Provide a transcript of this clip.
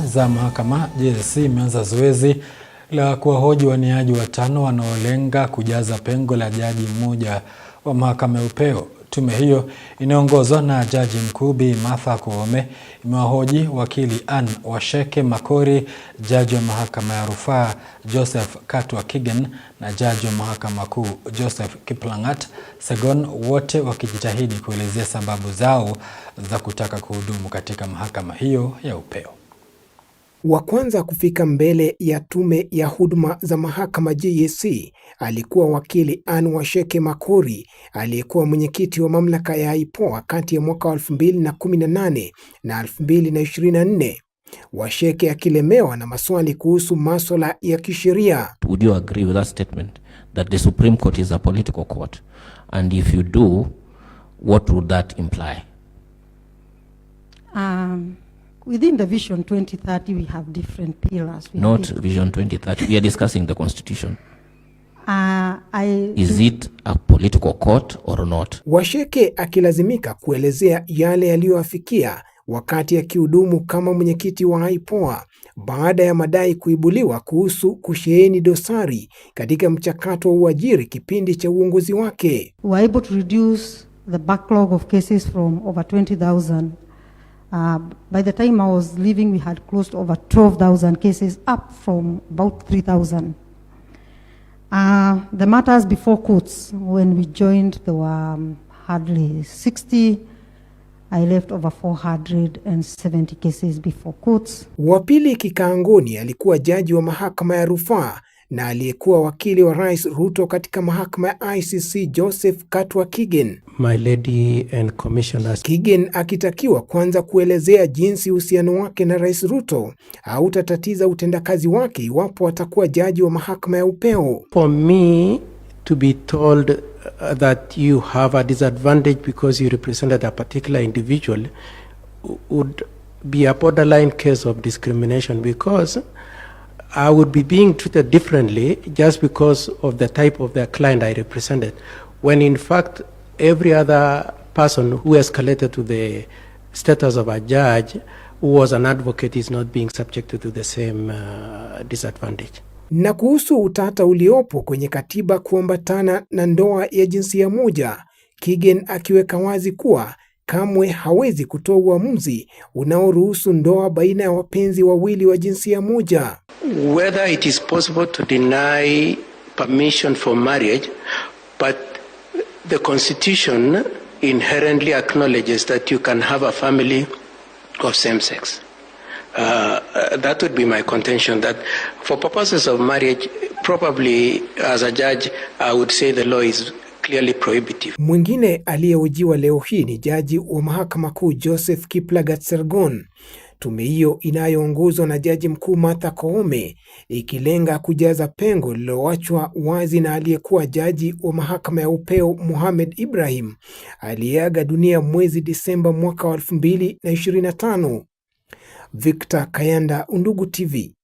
Za mahakama JSC imeanza zoezi la kuwahoji waniaji watano wanaolenga kujaza pengo la jaji mmoja wa mahakama ya upeo. Tume hiyo inaongozwa na Jaji Mkuu Bi Martha Koome imewahoji wakili Anne Washeke Makori, jaji wa mahakama ya rufaa Joseph Katwa Kigen na jaji wa mahakama kuu Joseph Kiplangat Segon, wote wakijitahidi kuelezea sababu zao za kutaka kuhudumu katika mahakama hiyo ya upeo. Wa kwanza kufika mbele ya tume ya huduma za mahakama JSC alikuwa wakili Anne Washeke Makori aliyekuwa mwenyekiti wa mamlaka ya IPOA kati ya mwaka 2018 na 2024. Washeke akilemewa na maswali kuhusu masuala ya kisheria. Would you agree with that statement that the Supreme Court is a political court, and if you do, what would that imply? Within the Vision 2030, we have different pillars. Not Vision 2030. We are discussing the Constitution. Is it a political court or not? Washeke akilazimika kuelezea yale yaliyoafikia wakati akihudumu kama mwenyekiti wa IPOA baada ya madai kuibuliwa kuhusu kusheheni dosari katika mchakato wa uajiri kipindi cha uongozi wake. We were able to reduce the backlog of cases from over 20,000. By the time I was leaving, we had closed over 12,000 cases, up from about 3,000. The matters before courts, when we joined, there were hardly 60. I left over 470 cases before courts. Wa pili kikaangoni alikuwa jaji wa mahakama ya rufaa na aliyekuwa wakili wa Rais Ruto katika mahakama ya ICC Joseph Katwa Kigen. My lady and commissioners. Kigen akitakiwa kwanza kuelezea jinsi uhusiano wake na Rais Ruto hautatatiza utendakazi wake iwapo atakuwa jaji wa mahakama ya upeo. For me to be told that you have a disadvantage because you represented a particular individual would be a borderline case of discrimination, because I would be being treated differently just because of the type of the client I represented, when in fact every other person who escalated to the status of a judge who was an advocate is not being subjected to the same disadvantage. Na kuhusu utata uliopo kwenye katiba kuambatana na ndoa ya jinsia moja, Kigen akiweka wazi kuwa kamwe hawezi kutoa uamuzi unaoruhusu ndoa baina ya wapenzi wawili wa jinsia moja. Whether it is possible to deny permission for marriage, but the Constitution inherently acknowledges that you can have a family of same sex. That would be my contention, that for purposes of marriage, probably as a judge, I would say the law is clearly prohibitive. Mwingine aliyehojiwa leo hii ni jaji wa mahakama kuu Joseph Kiplangat Segon. Tume hiyo inayoongozwa na Jaji Mkuu Martha Koome ikilenga kujaza pengo lililoachwa wazi na aliyekuwa jaji wa mahakama ya upeo Mohamed Ibrahim aliyeaga dunia mwezi Disemba mwaka 2025. Victor Kayanda, Undugu TV.